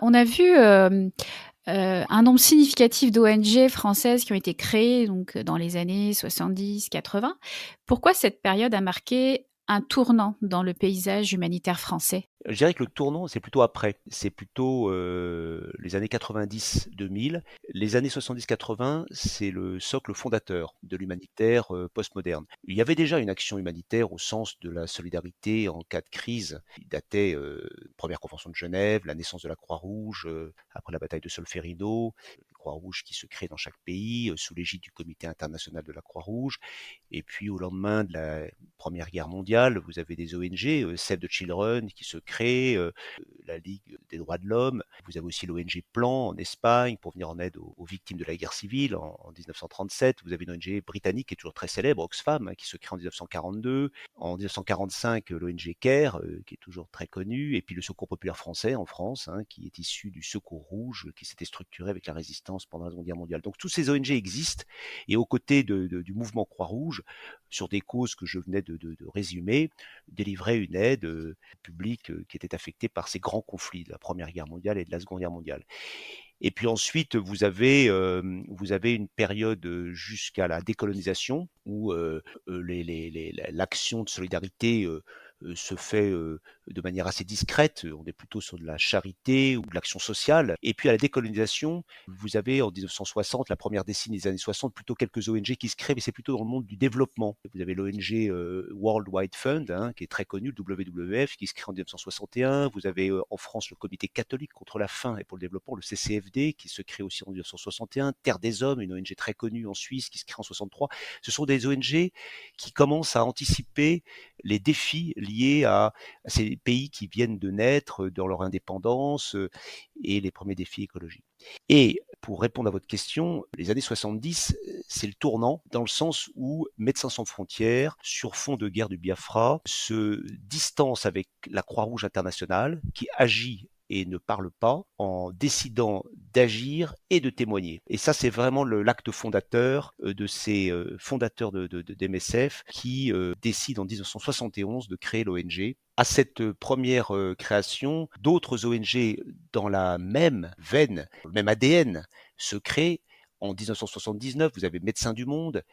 On a vu, un nombre significatif d'ONG françaises qui ont été créées donc dans les années 70-80. Pourquoi cette période a marqué un tournant dans le paysage humanitaire français? Je dirais que le tournant, c'est plutôt après. C'est plutôt les années 90-2000. Les années 70-80, c'est le socle fondateur de l'humanitaire postmoderne. Il y avait déjà une action humanitaire au sens de la solidarité en cas de crise. Il datait première convention de Genève, la naissance de la Croix-Rouge, après la bataille de Solferino, la Croix-Rouge qui se crée dans chaque pays sous l'égide du Comité international de la Croix-Rouge. Et puis au lendemain de la Première Guerre mondiale, vous avez des ONG, Save the Children qui se créent, la Ligue des droits de l'homme. Vous avez aussi l'ONG Plan en Espagne pour venir en aide aux victimes de la guerre civile en 1937. Vous avez une ONG britannique qui est toujours très célèbre, Oxfam, qui se crée en 1942. En 1945, l'ONG CARE, qui est toujours très connue. Et puis le Secours populaire français en France, qui est issu du Secours rouge, qui s'était structuré avec la résistance pendant la Seconde Guerre mondiale. Donc tous ces ONG existent. Et aux côtés du mouvement Croix-Rouge, sur des causes que je venais de résumer, délivrer une aide publique qui était affectée par ces grands conflits de la Première Guerre mondiale et de la Seconde Guerre mondiale. Et puis ensuite, vous avez une période jusqu'à la décolonisation où l'action de solidarité se fait de manière assez discrète. On est plutôt sur de la charité ou de l'action sociale. Et puis à la décolonisation, vous avez en 1960, la première décennie des années 60, plutôt quelques ONG qui se créent, mais c'est plutôt dans le monde du développement. Vous avez l'ONG World Wide Fund, qui est très connu, le WWF, qui se crée en 1961. Vous avez en France le Comité catholique contre la faim et pour le développement, le CCFD, qui se crée aussi en 1961. Terre des Hommes, une ONG très connue en Suisse, qui se crée en 63. Ce sont des ONG qui commencent à anticiper les défis liés à ces pays qui viennent de naître dans leur indépendance et les premiers défis écologiques. Et pour répondre à votre question, les années 70, c'est le tournant dans le sens où Médecins sans frontières, sur fond de guerre du Biafra, se distance avec la Croix-Rouge internationale qui agit et ne parle pas en décidant d'agir et de témoigner. Et ça, c'est vraiment l'acte fondateur de ces fondateurs d'MSF qui décident en 1971 de créer l'ONG. À cette première création, d'autres ONG dans la même veine, le même ADN, se créent. En 1979, vous avez Médecins du Monde,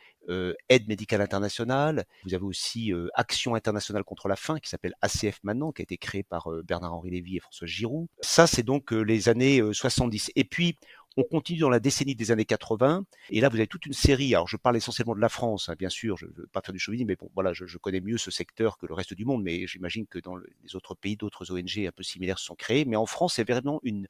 Aide médicale internationale, vous avez aussi Action internationale contre la faim, qui s'appelle ACF maintenant, qui a été créée par Bernard-Henri Lévy et François Giroud. Ça, c'est donc les années 70. Et puis, on continue dans la décennie des années 80, et là, vous avez toute une série. Alors, je parle essentiellement de la France, bien sûr, je ne veux pas faire du chauvinisme, mais bon, voilà, je connais mieux ce secteur que le reste du monde, mais j'imagine que dans les autres pays, d'autres ONG un peu similaires se sont créées. Mais en France, c'est vraiment une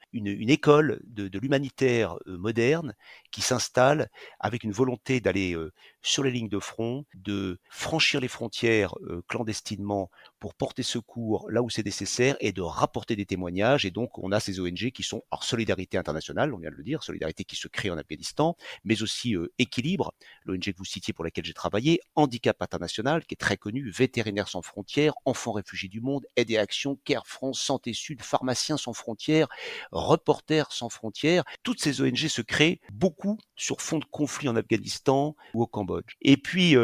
école de l'humanitaire moderne qui s'installe avec une volonté d'aller sur les lignes de front, de franchir les frontières clandestinement pour porter secours là où c'est nécessaire et de rapporter des témoignages. Et donc, on a ces ONG qui sont, alors, Solidarité internationale, on vient de le dire, Solidarité qui se crée en Afghanistan, mais aussi Équilibre, l'ONG que vous citiez pour laquelle j'ai travaillé, Handicap international, qui est très connu, Vétérinaires sans frontières, Enfants réfugiés du monde, Aide et Action, Care France, Santé Sud, Pharmaciens sans frontières, Reporters sans frontières. Toutes ces ONG se créent beaucoup sur fond de conflit en Afghanistan ou au Cambodge. Et puis,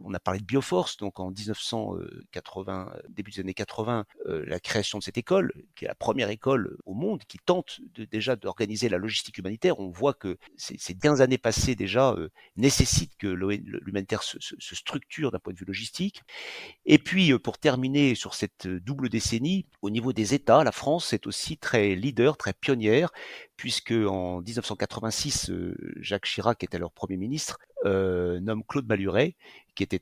on a parlé de Bioforce, donc en 1980, début des années 80, la création de cette école, qui est la première école au monde qui tente déjà d'organiser la logistique humanitaire. On voit que ces 15 années passées déjà nécessitent que l'humanitaire se structure d'un point de vue logistique. Et puis, pour terminer sur cette double décennie, au niveau des États, la France est aussi très leader, très pionnière, puisque en 1986, Jacques Chirac, qui était alors Premier ministre, nomme Claude Maluret, qui était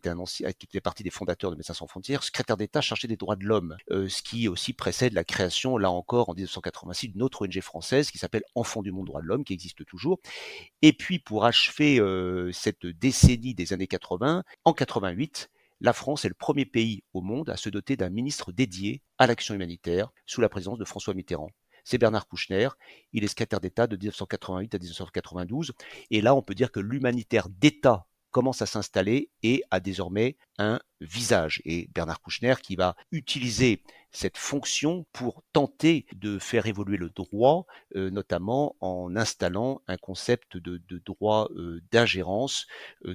partie des fondateurs de Médecins sans frontières, secrétaire d'État chargé des droits de l'homme, ce qui aussi précède la création, là encore, en 1986, d'une autre ONG française qui s'appelle Enfants du monde droits de l'homme, qui existe toujours. Et puis, pour achever cette décennie des années 80, en 88, la France est le premier pays au monde à se doter d'un ministre dédié à l'action humanitaire sous la présidence de François Mitterrand. C'est Bernard Kouchner, il est secrétaire d'État de 1988 à 1992, et là on peut dire que l'humanitaire d'État commence à s'installer et a désormais un visage. Et Bernard Kouchner qui va utiliser cette fonction pour tenter de faire évoluer le droit, notamment en installant un concept de droit d'ingérence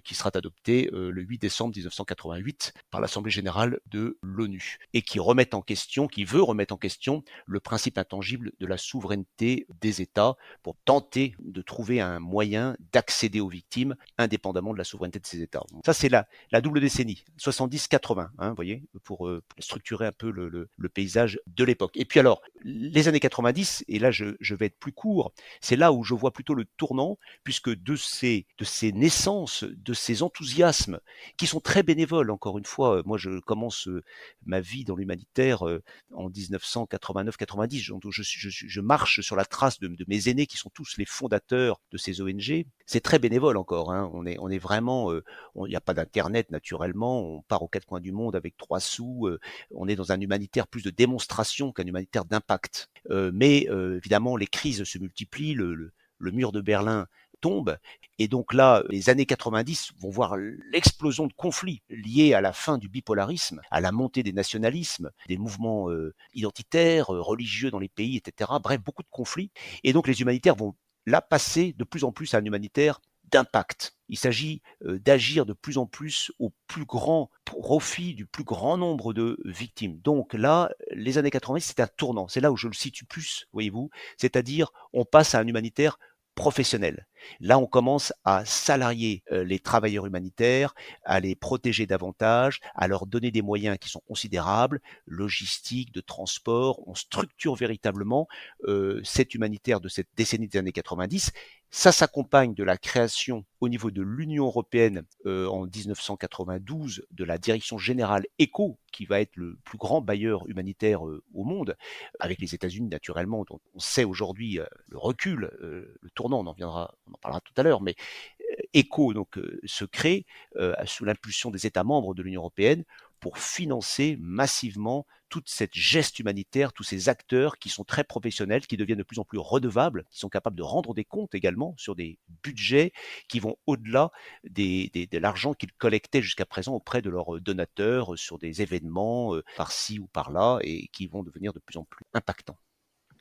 qui sera adopté le 8 décembre 1988 par l'Assemblée générale de l'ONU et qui veut remettre en question le principe intangible de la souveraineté des États pour tenter de trouver un moyen d'accéder aux victimes indépendamment de la souveraineté de ces États. Ça, c'est la double décennie, 70-80, vous voyez, pour structurer un peu le paysage de l'époque. Et puis alors, les années 90, et là je vais être plus court, c'est là où je vois plutôt le tournant, puisque de ces naissances, de ces enthousiasmes, qui sont très bénévoles, encore une fois, moi je commence ma vie dans l'humanitaire en 1989-90, donc je marche sur la trace de mes aînés qui sont tous les fondateurs de ces ONG. C'est très bénévole encore, on est vraiment, il n'y a pas d'internet naturellement, on part aux quatre coins du monde avec 3 sous, on est dans un humanitaire plus de démonstration qu'un humanitaire d'impact. Mais évidemment, les crises se multiplient, le mur de Berlin tombe, et donc là, les années 90 vont voir l'explosion de conflits liés à la fin du bipolarisme, à la montée des nationalismes, des mouvements identitaires, religieux dans les pays, etc. Bref, beaucoup de conflits. Et donc les humanitaires vont là passer de plus en plus à un humanitaire d'impact. Il s'agit d'agir de plus en plus au plus grand profit du plus grand nombre de victimes. Donc là, les années 90, c'est un tournant. C'est là où je le situe plus, voyez-vous. C'est-à-dire, on passe à un humanitaire professionnel. Là, on commence à salarier les travailleurs humanitaires, à les protéger davantage, à leur donner des moyens qui sont considérables, logistique, de transport. On structure véritablement cet humanitaire de cette décennie des années 90. Ça s'accompagne de la création au niveau de l'Union européenne en 1992 de la Direction générale ECHO, qui va être le plus grand bailleur humanitaire au monde, avec les États-Unis naturellement, dont on sait aujourd'hui le recul, le tournant, on en parlera tout à l'heure, mais ECHO donc, se crée sous l'impulsion des États membres de l'Union européenne pour financer massivement toute cette geste humanitaire, tous ces acteurs qui sont très professionnels, qui deviennent de plus en plus redevables, qui sont capables de rendre des comptes également sur des budgets qui vont au-delà de l'argent qu'ils collectaient jusqu'à présent auprès de leurs donateurs sur des événements par-ci ou par-là et qui vont devenir de plus en plus impactants.